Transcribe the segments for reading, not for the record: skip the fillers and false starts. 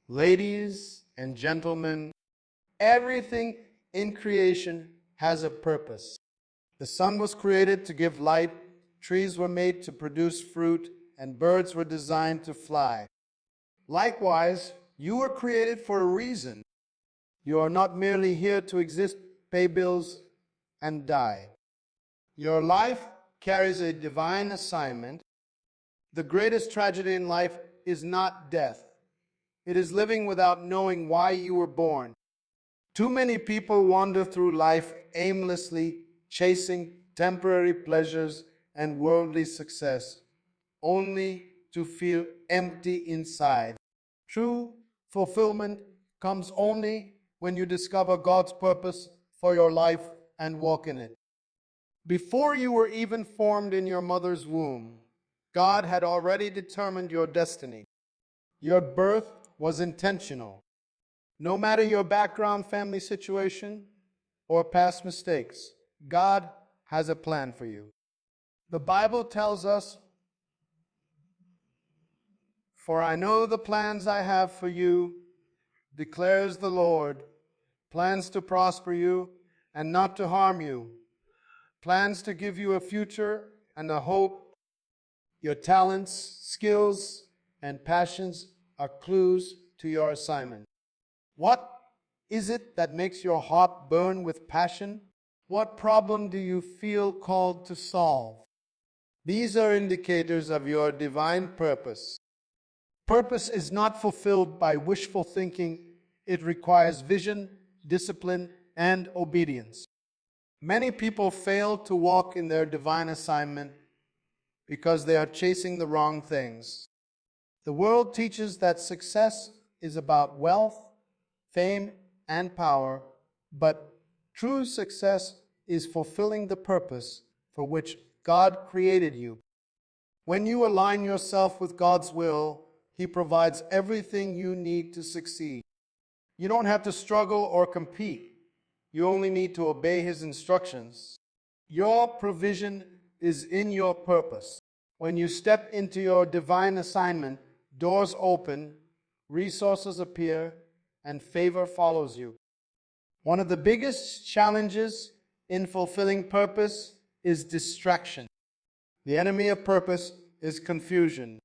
Ladies and gentlemen, everything in creation has a purpose. The sun was created to give light, trees were made to produce fruit, and birds were designed to fly. Likewise, you were created for a reason. You are not merely here to exist, pay bills, and die. Your life carries a divine assignment. The greatest tragedy in life is not death. It is living without knowing why you were born. Too many people wander through life aimlessly, chasing temporary pleasures and worldly success, only to feel empty inside. True fulfillment comes only when you discover God's purpose for your life and walk in it. Before you were even formed in your mother's womb, God had already determined your destiny. Your birth was intentional. No matter your background, family situation, or past mistakes, God has a plan for you. The Bible tells us, "For I know the plans I have for you, declares the Lord, plans to prosper you and not to harm you, plans to give you a future and a hope." Your talents, skills, and passions are clues to your assignment. What is it that makes your heart burn with passion? What problem do you feel called to solve? These are indicators of your divine purpose. Purpose is not fulfilled by wishful thinking. It requires vision, discipline, and obedience. Many people fail to walk in their divine assignment because they are chasing the wrong things. The world teaches that success is about wealth, fame, and power, but true success is fulfilling the purpose for which God created you. When you align yourself with God's will, He provides everything you need to succeed. You don't have to struggle or compete. You only need to obey His instructions. Your provision is in your purpose. When you step into your divine assignment, doors open, resources appear, and favor follows you. One of the biggest challenges in fulfilling purpose is distraction. The enemy of purpose is confusion.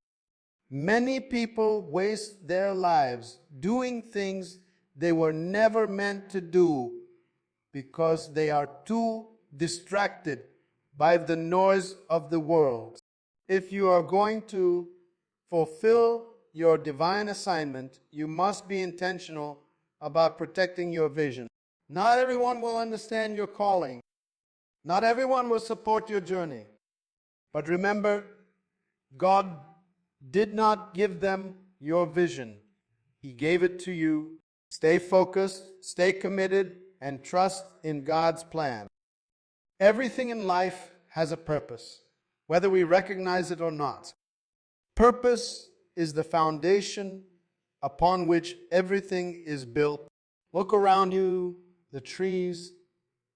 Many people waste their lives doing things they were never meant to do because they are too distracted by the noise of the world. If you are going to fulfill your divine assignment, you must be intentional about protecting your vision. Not everyone will understand your calling. Not everyone will support your journey. But remember, God did not give them your vision. He gave it to you. Stay focused, stay committed, and trust in God's plan. Everything in life has a purpose, whether we recognize it or not. Purpose is the foundation upon which everything is built. Look around you, the trees,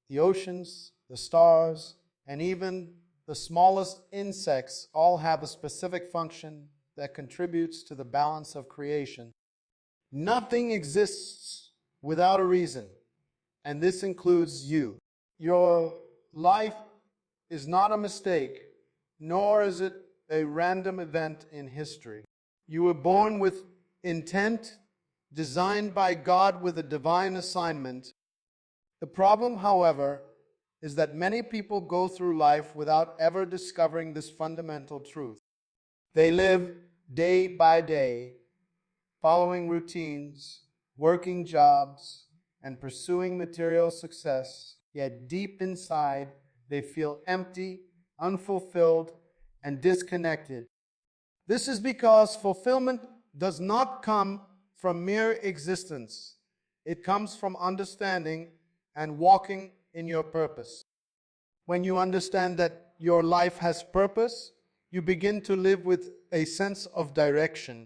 the oceans, the stars, and even the smallest insects all have a specific function that contributes to the balance of creation. Nothing exists without a reason, and this includes you. Your life is not a mistake, nor is it a random event in history. You were born with intent, designed by God with a divine assignment. The problem, however, is that many people go through life without ever discovering this fundamental truth. They live day by day, following routines, working jobs, and pursuing material success, yet deep inside they feel empty, unfulfilled, and disconnected. This is because fulfillment does not come from mere existence. It comes from understanding and walking in your purpose. When you understand that your life has purpose, you begin to live with a sense of direction.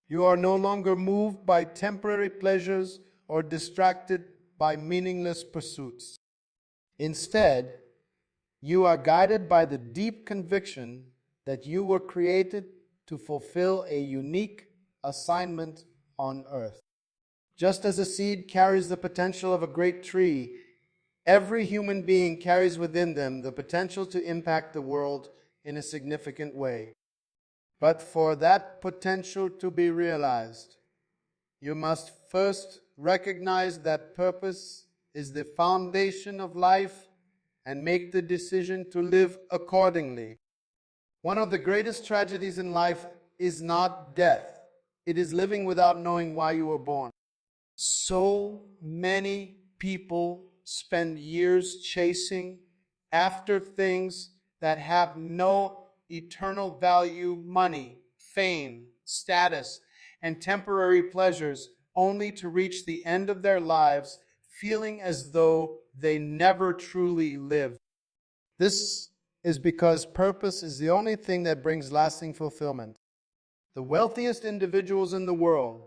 You are no longer moved by temporary pleasures or distracted by meaningless pursuits. Instead, you are guided by the deep conviction that you were created to fulfill a unique assignment on earth. Just as a seed carries the potential of a great tree, every human being carries within them the potential to impact the world in a significant way. But for that potential to be realized, you must first recognize that purpose is the foundation of life and make the decision to live accordingly. One of the greatest tragedies in life is not death. It is living without knowing why you were born. So many people spend years chasing after things that have no eternal value: money, fame, status, and temporary pleasures, only to reach the end of their lives feeling as though they never truly lived. This is because purpose is the only thing that brings lasting fulfillment. The wealthiest individuals in the world,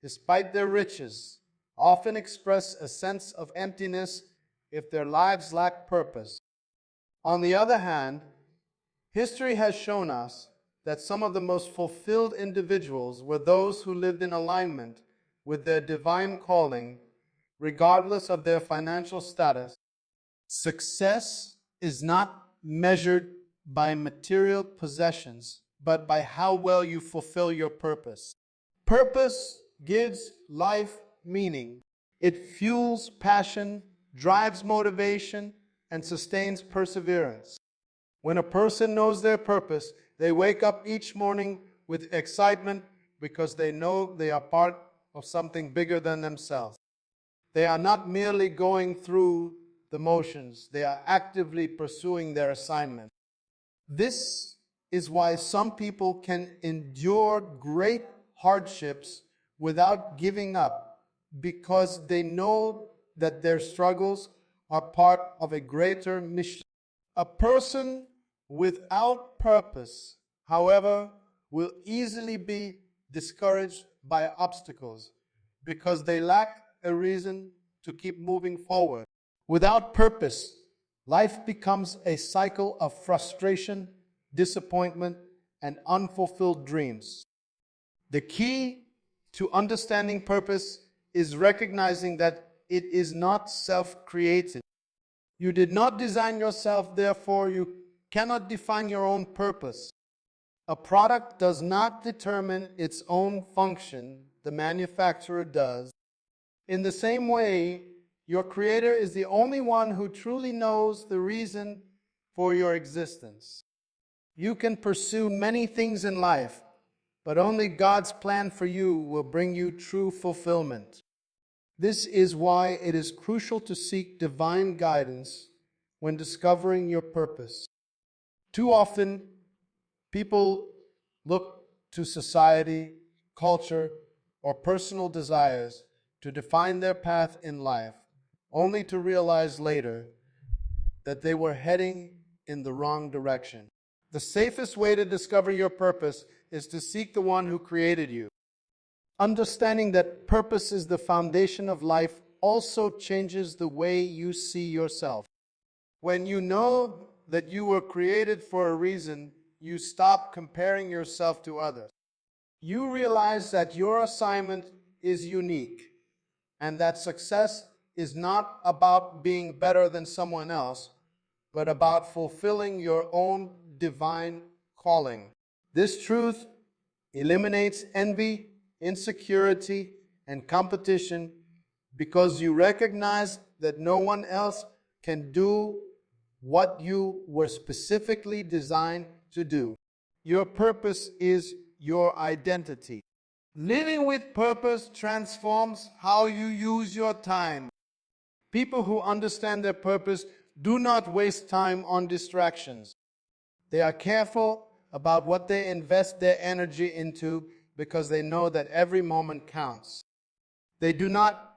despite their riches, often express a sense of emptiness if their lives lack purpose. On the other hand, history has shown us that some of the most fulfilled individuals were those who lived in alignment with their divine calling, regardless of their financial status. Success is not measured by material possessions, but by how well you fulfill your purpose. Purpose gives life meaning. It fuels passion, drives motivation, and sustains perseverance. When a person knows their purpose, they wake up each morning with excitement because they know they are part of something bigger than themselves. They are not merely going through the motions, they are actively pursuing their assignment. This is why some people can endure great hardships without giving up, because they know that their struggles are part of a greater mission. A person without purpose, however, will easily be discouraged by obstacles because they lack a reason to keep moving forward. Without purpose, life becomes a cycle of frustration, disappointment, and unfulfilled dreams. The key to understanding purpose is recognizing that it is not self-created. You did not design yourself, therefore you cannot define your own purpose. A product does not determine its own function, the manufacturer does. In the same way, your Creator is the only one who truly knows the reason for your existence. You can pursue many things in life, but only God's plan for you will bring you true fulfillment. This is why it is crucial to seek divine guidance when discovering your purpose. Too often, people look to society, culture, or personal desires to define their path in life, only to realize later that they were heading in the wrong direction. The safest way to discover your purpose is to seek the one who created you. Understanding that purpose is the foundation of life also changes the way you see yourself. When you know that you were created for a reason, you stop comparing yourself to others. You realize that your assignment is unique and that success is not about being better than someone else, but about fulfilling your own divine calling. This truth eliminates envy, insecurity, and competition because you recognize that no one else can do what you were specifically designed to do. Your purpose is your identity. Living with purpose transforms how you use your time. People who understand their purpose do not waste time on distractions. They are careful about what they invest their energy into because they know that every moment counts. They do not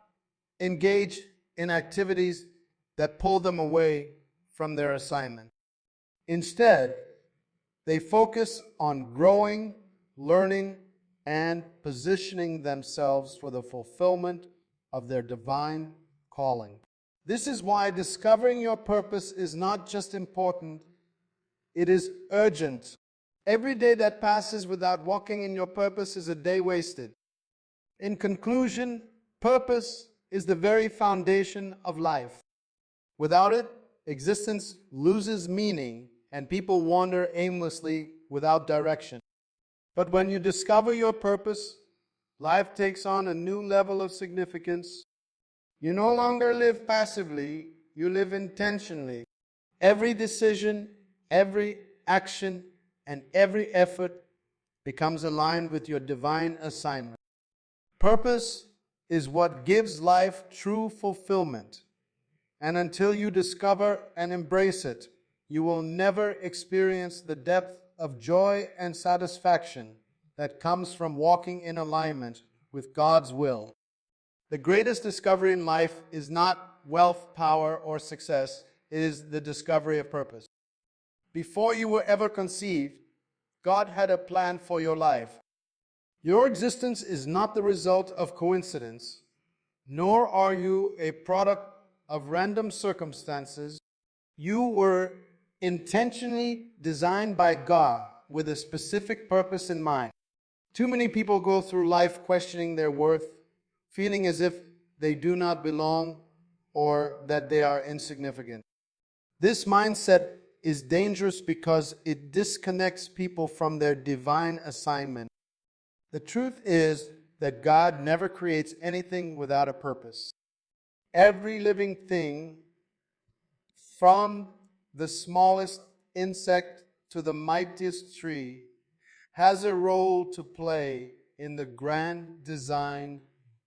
engage in activities that pull them away from their assignment. Instead, they focus on growing, learning, and positioning themselves for the fulfillment of their divine calling. This is why discovering your purpose is not just important, it is urgent. Every day that passes without walking in your purpose is a day wasted. In conclusion, purpose is the very foundation of life. Without it, existence loses meaning and people wander aimlessly without direction. But when you discover your purpose, life takes on a new level of significance. You no longer live passively, you live intentionally. Every decision, every action, and every effort becomes aligned with your divine assignment. Purpose is what gives life true fulfillment. And until you discover and embrace it, you will never experience the depth of joy and satisfaction that comes from walking in alignment with God's will. The greatest discovery in life is not wealth, power, or success. It is the discovery of purpose. Before you were ever conceived, God had a plan for your life. Your existence is not the result of coincidence, nor are you a product of random circumstances. You were intentionally designed by God with a specific purpose in mind. Too many people go through life questioning their worth, feeling as if they do not belong or that they are insignificant. This mindset is dangerous because it disconnects people from their divine assignment. The truth is that God never creates anything without a purpose. Every living thing, from the smallest insect to the mightiest tree, has a role to play in the grand design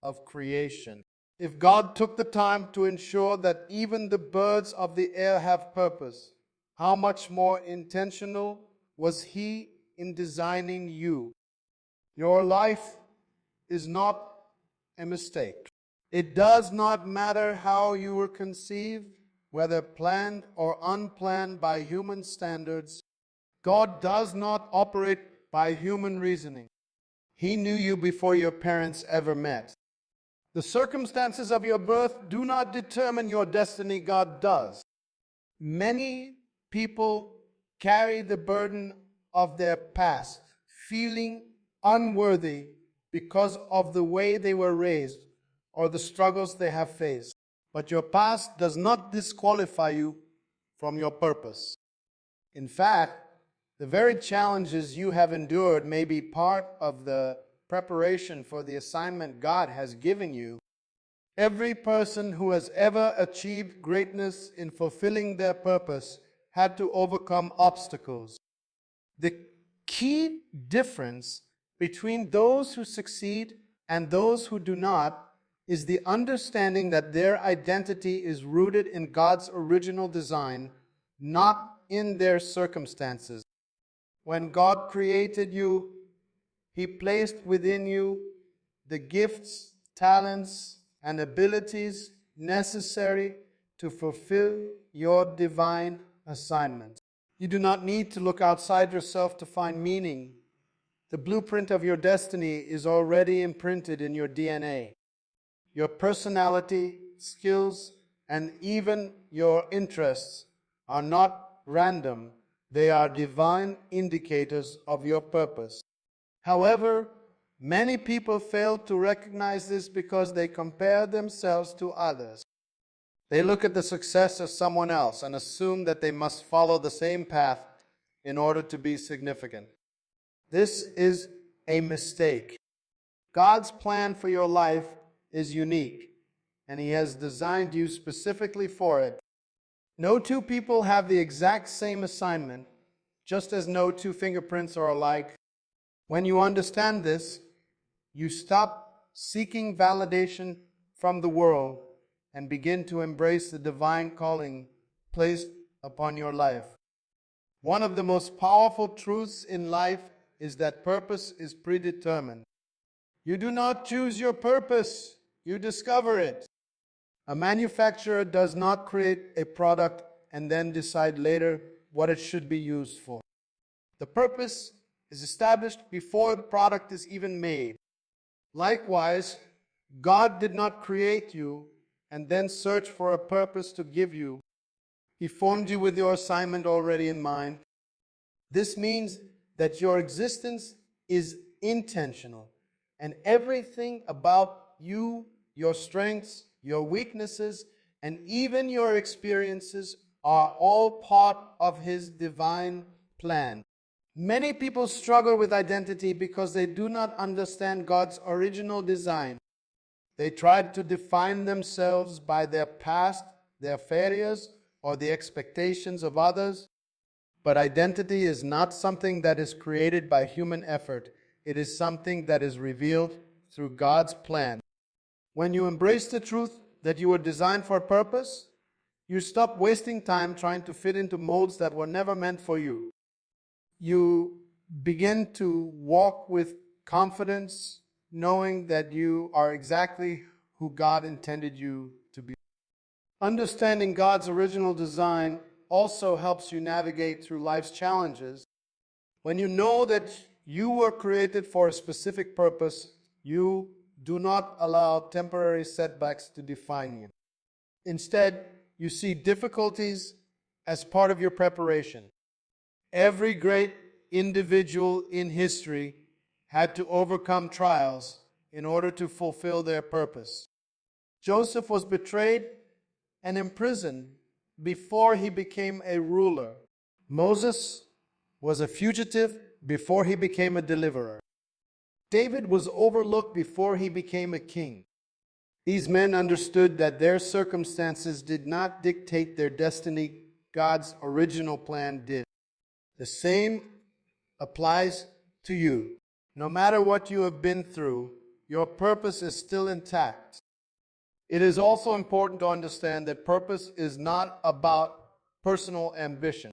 of creation. If God took the time to ensure that even the birds of the air have purpose, how much more intentional was He in designing you? Your life is not a mistake. It does not matter how you were conceived, whether planned or unplanned by human standards. God does not operate by human reasoning. He knew you before your parents ever met. The circumstances of your birth do not determine your destiny. God does. Many people carry the burden of their past, feeling unworthy because of the way they were raised or the struggles they have faced. But your past does not disqualify you from your purpose. In fact, the very challenges you have endured may be part of the preparation for the assignment God has given you. Every person who has ever achieved greatness in fulfilling their purpose had to overcome obstacles. The key difference between those who succeed and those who do not is the understanding that their identity is rooted in God's original design, not in their circumstances. When God created you, He placed within you the gifts, talents, and abilities necessary to fulfill your divine assignment. You do not need to look outside yourself to find meaning. The blueprint of your destiny is already imprinted in your DNA. Your personality, skills, and even your interests are not random. They are divine indicators of your purpose. However, many people fail to recognize this because they compare themselves to others. They look at the success of someone else and assume that they must follow the same path in order to be significant. This is a mistake. God's plan for your life is unique, and He has designed you specifically for it. No two people have the exact same assignment, just as no two fingerprints are alike. When you understand this, you stop seeking validation from the world and begin to embrace the divine calling placed upon your life. One of the most powerful truths in life is that purpose is predetermined. You do not choose your purpose, you discover it. A manufacturer does not create a product and then decide later what it should be used for. The purpose is established before the product is even made. Likewise, God did not create you and then search for a purpose to give you. He formed you with your assignment already in mind. This means that your existence is intentional And everything about you, your strengths, your weaknesses, and even your experiences are all part of His divine plan. Many people struggle with identity because they do not understand God's original design. They try to define themselves by their past, their failures, or the expectations of others. But identity is not something that is created by human effort. It is something that is revealed through God's plan. When you embrace the truth that you were designed for a purpose, you stop wasting time trying to fit into molds that were never meant for you. You begin to walk with confidence, knowing that you are exactly who God intended you to be. Understanding God's original design also helps you navigate through life's challenges. When you know that you were created for a specific purpose, you do not allow temporary setbacks to define you. Instead, you see difficulties as part of your preparation. Every great individual in history had to overcome trials in order to fulfill their purpose. Joseph was betrayed and imprisoned before he became a ruler. Moses was a fugitive before he became a deliverer. David was overlooked before he became a king. These men understood that their circumstances did not dictate their destiny. God's original plan did. The same applies to you. No matter what you have been through, your purpose is still intact. It is also important to understand that purpose is not about personal ambition.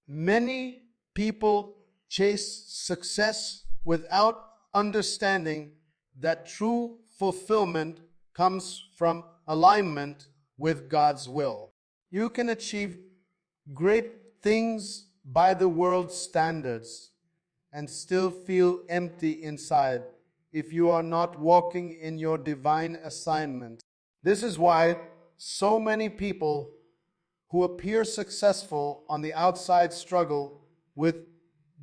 Many people chase success without understanding that true fulfillment comes from alignment with God's will. You can achieve great things by the world's standards and still feel empty inside if you are not walking in your divine assignment. This is why so many people who appear successful on the outside struggle with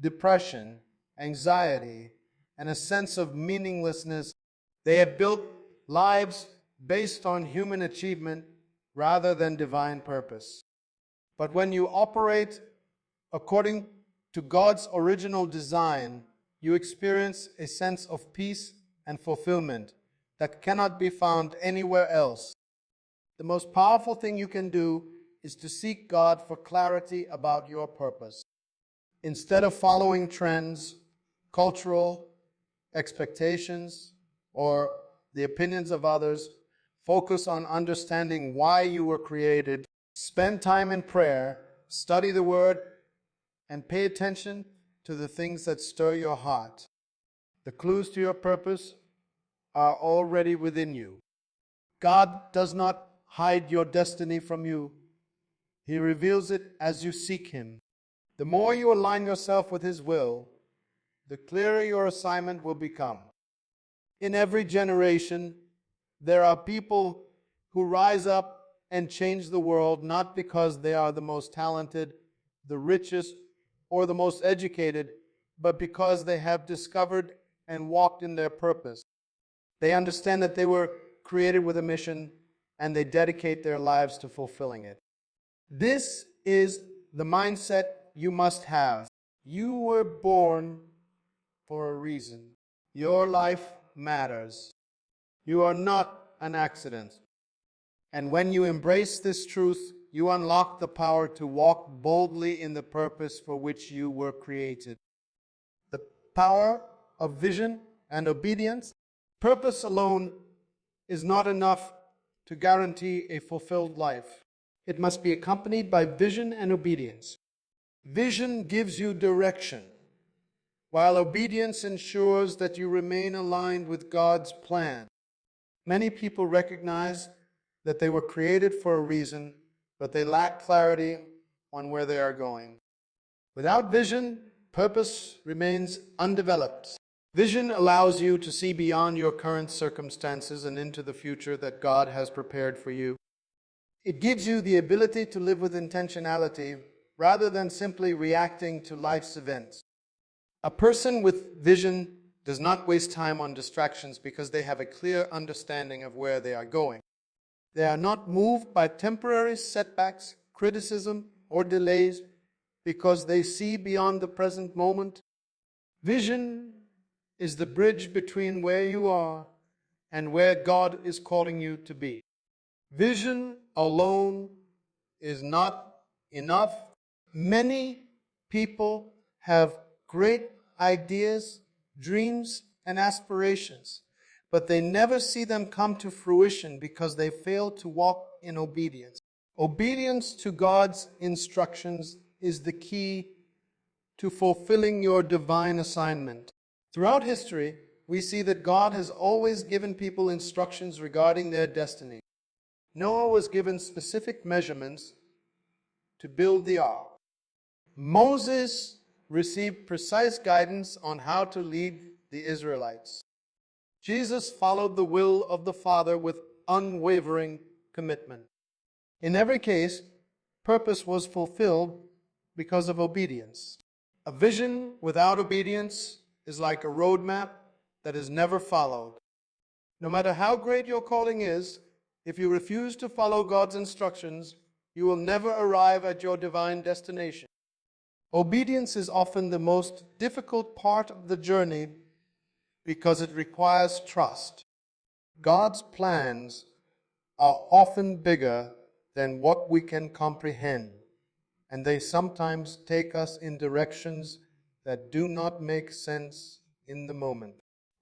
depression, anxiety, and a sense of meaninglessness. They have built lives based on human achievement rather than divine purpose. But when you operate according to God's original design, you experience a sense of peace and fulfillment that cannot be found anywhere else. The most powerful thing you can do is to seek God for clarity about your purpose. Instead of following trends, cultural expectations, or the opinions of others, focus on understanding why you were created. Spend time in prayer, study the Word, and pay attention to the things that stir your heart. The clues to your purpose are already within you. God does not hide your destiny from you. He reveals it as you seek Him. The more you align yourself with His will, the clearer your assignment will become. In every generation, there are people who rise up and change the world not because they are the most talented, the richest, or the most educated, but because they have discovered and walked in their purpose. They understand that they were created with a mission, and they dedicate their lives to fulfilling it. This is the mindset you must have. You were born for a reason. Your life matters. You are not an accident. And when you embrace this truth, you unlock the power to walk boldly in the purpose for which you were created. The power of vision and obedience. Purpose alone is not enough to guarantee a fulfilled life. It must be accompanied by vision and obedience. Vision gives you direction, while obedience ensures that you remain aligned with God's plan. Many people recognize that they were created for a reason, but they lack clarity on where they are going. Without vision, purpose remains undeveloped. Vision allows you to see beyond your current circumstances and into the future that God has prepared for you. It gives you the ability to live with intentionality rather than simply reacting to life's events. A person with vision does not waste time on distractions because they have a clear understanding of where they are going. They are not moved by temporary setbacks, criticism, or delays because they see beyond the present moment. Vision is the bridge between where you are and where God is calling you to be. Vision alone is not enough. Many people have great ideas, dreams, and aspirations, but they never see them come to fruition because they fail to walk in obedience. Obedience to God's instructions is the key to fulfilling your divine assignment. Throughout history, we see that God has always given people instructions regarding their destiny. Noah was given specific measurements to build the ark. Moses received precise guidance on how to lead the Israelites. Jesus followed the will of the Father with unwavering commitment. In every case, purpose was fulfilled because of obedience. A vision without obedience is like a roadmap that is never followed. No matter how great your calling is, if you refuse to follow God's instructions, you will never arrive at your divine destination. Obedience is often the most difficult part of the journey because it requires trust. God's plans are often bigger than what we can comprehend, and they sometimes take us in directions that do not make sense in the moment.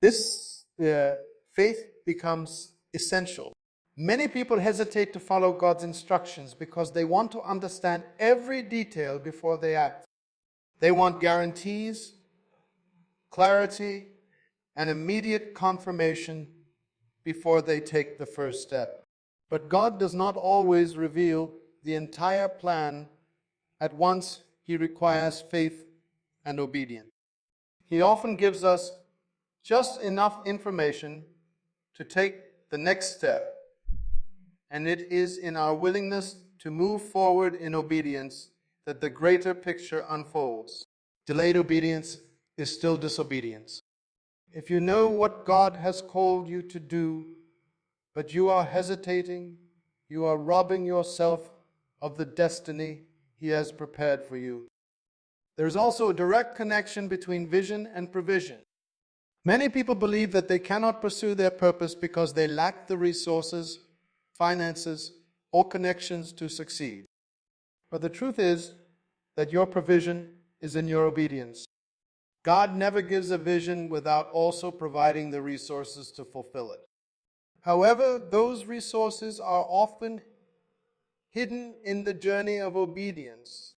This faith becomes essential. Many people hesitate to follow God's instructions because they want to understand every detail before they act. They want guarantees, clarity, and immediate confirmation before they take the first step. But God does not always reveal the entire plan at once. He requires faith and obedience. He often gives us just enough information to take the next step, and it is in our willingness to move forward in obedience that the greater picture unfolds. Delayed obedience is still disobedience. If you know what God has called you to do, but you are hesitating, you are robbing yourself of the destiny He has prepared for you. There is also a direct connection between vision and provision. Many people believe that they cannot pursue their purpose because they lack the resources, finances, or connections to succeed. But the truth is that your provision is in your obedience. God never gives a vision without also providing the resources to fulfill it. However, those resources are often hidden in the journey of obedience.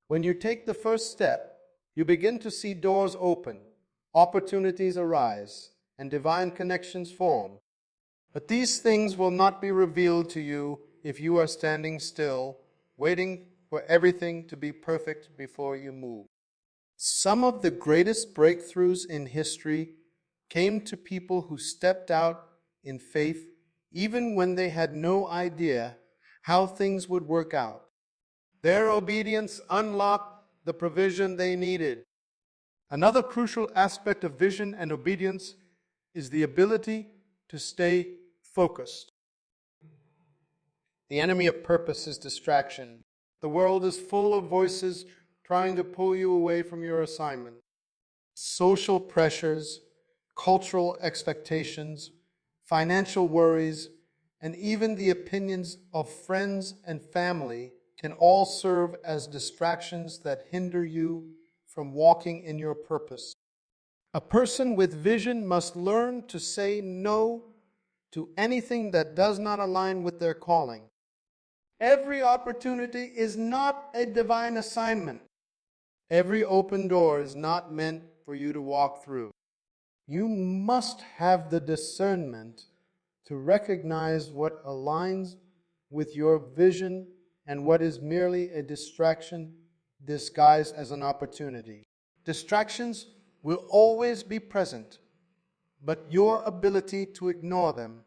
When you take the first step, you begin to see doors open, opportunities arise, and divine connections form. But these things will not be revealed to you if you are standing still, waiting for everything to be perfect before you move. Some of the greatest breakthroughs in history came to people who stepped out in faith even when they had no idea how things would work out. Their obedience unlocked the provision they needed. Another crucial aspect of vision and obedience is the ability to stay focused. The enemy of purpose is distraction. The world is full of voices trying to pull you away from your assignment. Social pressures, cultural expectations, financial worries, and even the opinions of friends and family can all serve as distractions that hinder you from walking in your purpose. A person with vision must learn to say no to anything that does not align with their calling. Every opportunity is not a divine assignment. Every open door is not meant for you to walk through. You must have the discernment to recognize what aligns with your vision and what is merely a distraction disguised as an opportunity. Distractions will always be present, but your ability to ignore them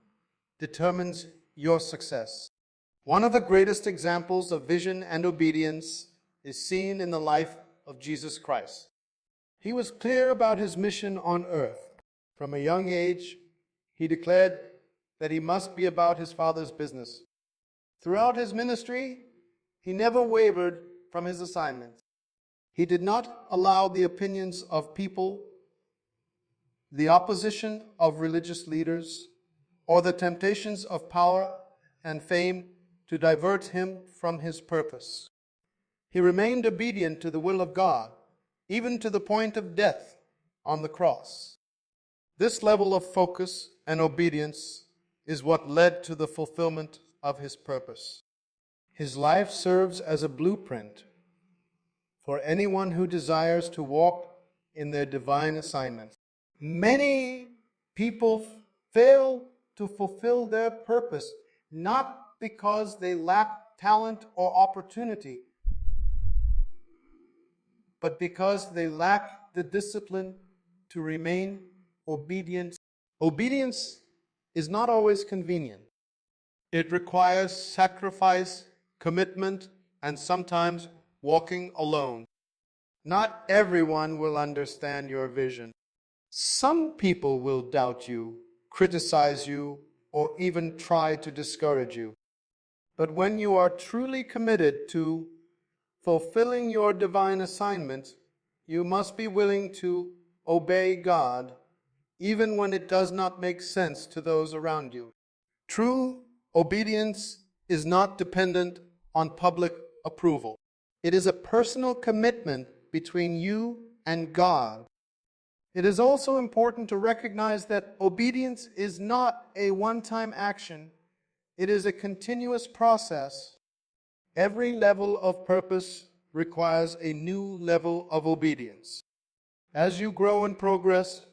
determines your success. One of the greatest examples of vision and obedience is seen in the life of Jesus Christ. He was clear about his mission on earth. From a young age, he declared that he must be about his Father's business. Throughout his ministry, he never wavered from his assignments. He did not allow the opinions of people, the opposition of religious leaders, or the temptations of power and fame to divert him from his purpose. He remained obedient to the will of God, even to the point of death on the cross. This level of focus and obedience is what led to the fulfillment of his purpose. His life serves as a blueprint for anyone who desires to walk in their divine assignments. Many people fail to fulfill their purpose, not because they lack talent or opportunity, but because they lack the discipline to remain obedient. Obedience is not always convenient. It requires sacrifice, commitment, and sometimes walking alone. Not everyone will understand your vision. Some people will doubt you, criticize you, or even try to discourage you. But when you are truly committed to fulfilling your divine assignment, you must be willing to obey God, even when it does not make sense to those around you. True obedience is not dependent on public approval. It is a personal commitment between you and God. It is also important to recognize that obedience is not a one-time action. It is a continuous process. Every level of purpose requires a new level of obedience. As you grow and progress,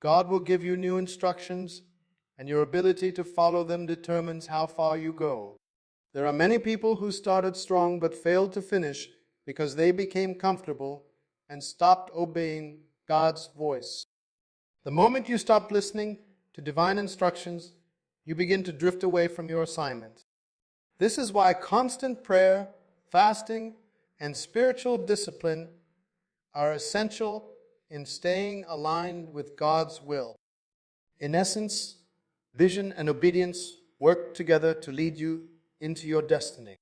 God will give you new instructions, and your ability to follow them determines how far you go. There are many people who started strong but failed to finish because they became comfortable and stopped obeying God's voice. The moment you stop listening to divine instructions, you begin to drift away from your assignment. This is why constant prayer, fasting, and spiritual discipline are essential in staying aligned with God's will. In essence, vision and obedience work together to lead you into your destiny.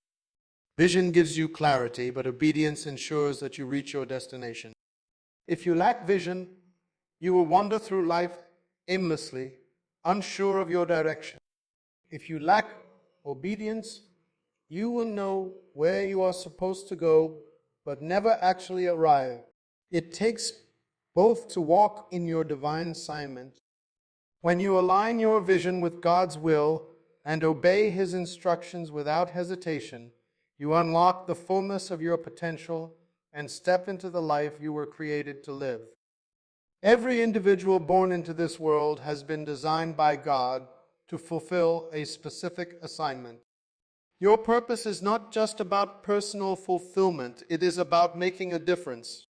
Vision gives you clarity, but obedience ensures that you reach your destination. If you lack vision, you will wander through life aimlessly, unsure of your direction. If you lack obedience, you will know where you are supposed to go, but never actually arrive. It takes both to walk in your divine assignment. When you align your vision with God's will and obey His instructions without hesitation, you unlock the fullness of your potential and step into the life you were created to live. Every individual born into this world has been designed by God to fulfill a specific assignment. Your purpose is not just about personal fulfillment, it is about making a difference.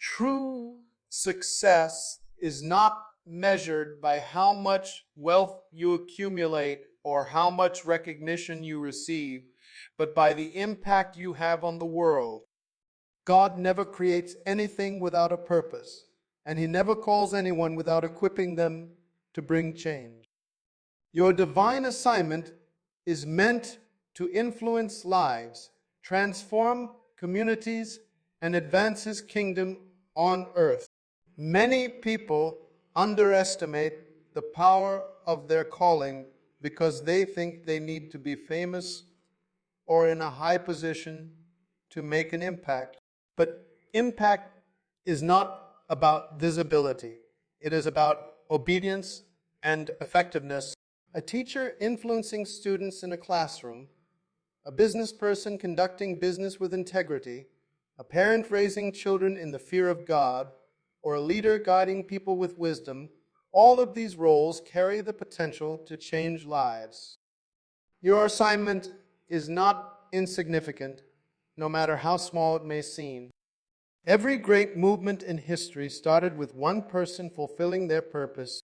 True success is not measured by how much wealth you accumulate or how much recognition you receive, but by the impact you have on the world. God never creates anything without a purpose, and He never calls anyone without equipping them to bring change. Your divine assignment is meant to influence lives, transform communities, and advance His kingdom on earth. Many people underestimate the power of their calling because they think they need to be famous or in a high position to make an impact. But impact is not about visibility. It is about obedience and effectiveness. A teacher influencing students in a classroom, a business person conducting business with integrity, a parent raising children in the fear of God, or a leader guiding people with wisdom, all of these roles carry the potential to change lives. Your assignment is not insignificant, no matter how small it may seem. Every great movement in history started with one person fulfilling their purpose.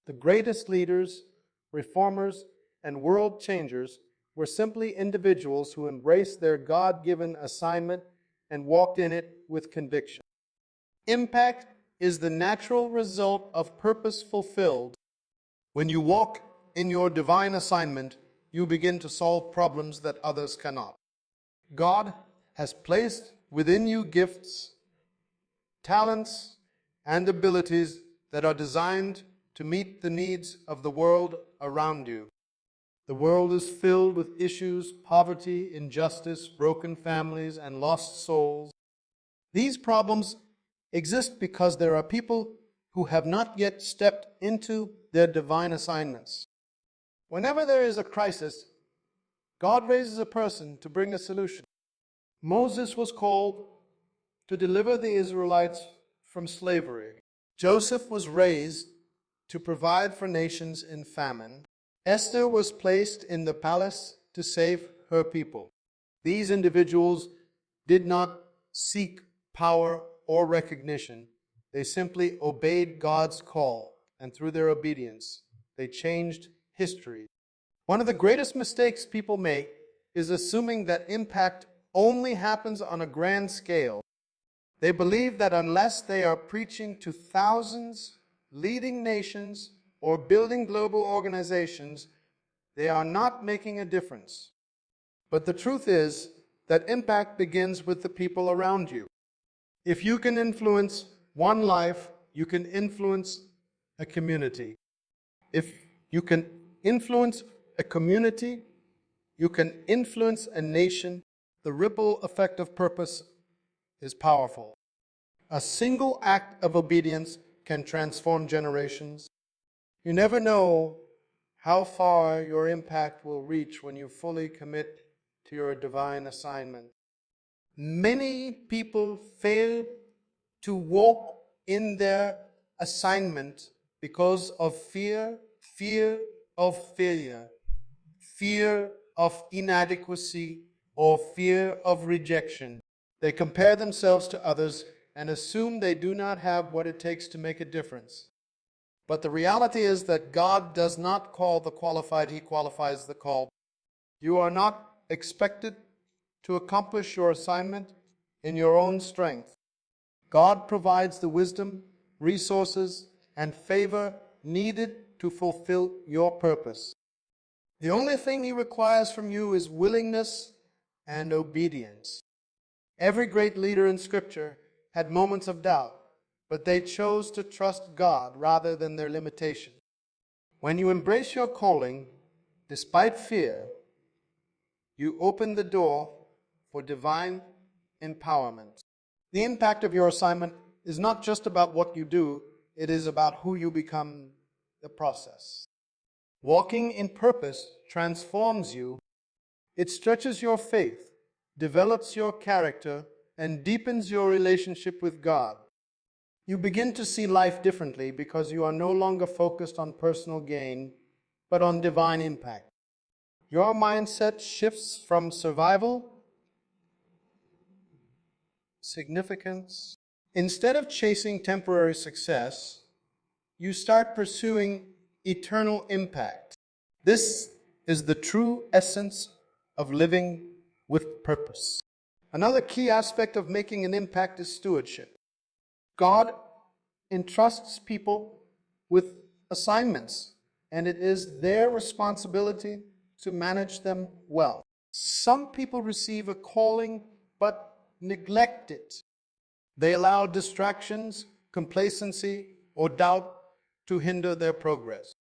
The greatest leaders, reformers, and world changers were simply individuals who embraced their God-given assignment and walked in it with conviction. Impact is the natural result of purpose fulfilled. When you walk in your divine assignment, you begin to solve problems that others cannot. God has placed within you gifts, talents, and abilities that are designed to meet the needs of the world around you. The world is filled with issues, poverty, injustice, broken families, and lost souls. These problems exist because there are people who have not yet stepped into their divine assignments. Whenever there is a crisis, God raises a person to bring a solution. Moses was called to deliver the Israelites from slavery. Joseph was raised to provide for nations in famine. Esther was placed in the palace to save her people. These individuals did not seek power or recognition. They simply obeyed God's call, and through their obedience, they changed history. One of the greatest mistakes people make is assuming that impact only happens on a grand scale. They believe that unless they are preaching to thousands, leading nations, or building global organizations, they are not making a difference. But the truth is that impact begins with the people around you. If you can influence one life, you can influence a community. If you can influence a community, you can influence a nation. The ripple effect of purpose is powerful. A single act of obedience can transform generations. You never know how far your impact will reach when you fully commit to your divine assignment. Many people fail to walk in their assignment because of fear of failure, fear of inadequacy, or fear of rejection. They compare themselves to others and assume they do not have what it takes to make a difference. But the reality is that God does not call the qualified, He qualifies the called. You are not expected to accomplish your assignment in your own strength. God provides the wisdom, resources, and favor needed to fulfill your purpose. The only thing He requires from you is willingness and obedience. Every great leader in Scripture had moments of doubt, but they chose to trust God rather than their limitation. When you embrace your calling, despite fear, you open the door for divine empowerment. The impact of your assignment is not just about what you do, it is about who you become in the process. Walking in purpose transforms you. It stretches your faith, develops your character, and deepens your relationship with God. You begin to see life differently because you are no longer focused on personal gain, but on divine impact. Your mindset shifts from survival, significance. Instead of chasing temporary success, you start pursuing eternal impact. This is the true essence of living with purpose. Another key aspect of making an impact is stewardship. God entrusts people with assignments, and it is their responsibility to manage them well. Some people receive a calling but neglect it. They allow distractions, complacency, or doubt to hinder their progress.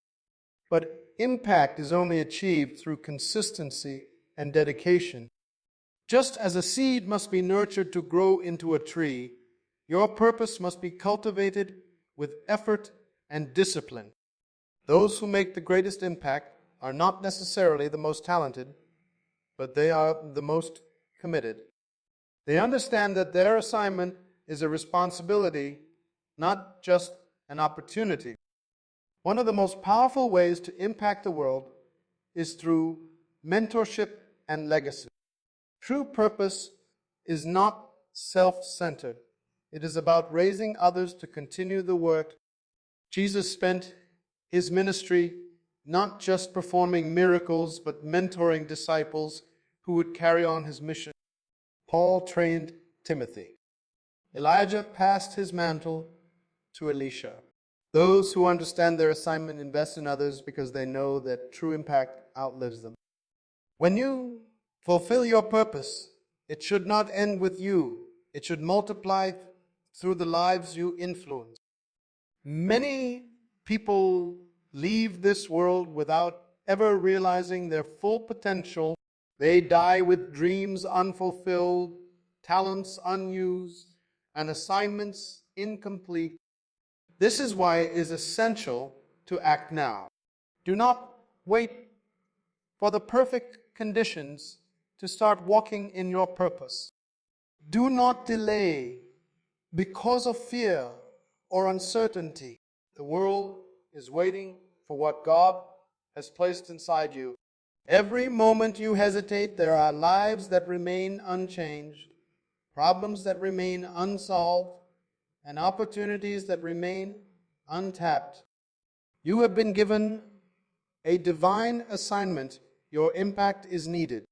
But impact is only achieved through consistency and dedication. Just as a seed must be nurtured to grow into a tree, your purpose must be cultivated with effort and discipline. Those who make the greatest impact are not necessarily the most talented, but they are the most committed. They understand that their assignment is a responsibility, not just an opportunity. One of the most powerful ways to impact the world is through mentorship and legacy. True purpose is not self-centered. It is about raising others to continue the work. Jesus spent His ministry not just performing miracles, but mentoring disciples who would carry on His mission. Paul trained Timothy. Elijah passed his mantle to Elisha. Those who understand their assignment invest in others because they know that true impact outlives them. When you fulfill your purpose, it should not end with you. It should multiply through the lives you influence. Many people leave this world without ever realizing their full potential. They die with dreams unfulfilled, talents unused, and assignments incomplete. This is why it is essential to act now. Do not wait for the perfect conditions to start walking in your purpose. Do not delay because of fear or uncertainty. The world is waiting for what God has placed inside you. Every moment you hesitate, there are lives that remain unchanged, problems that remain unsolved, and opportunities that remain untapped. You have been given a divine assignment. Your impact is needed.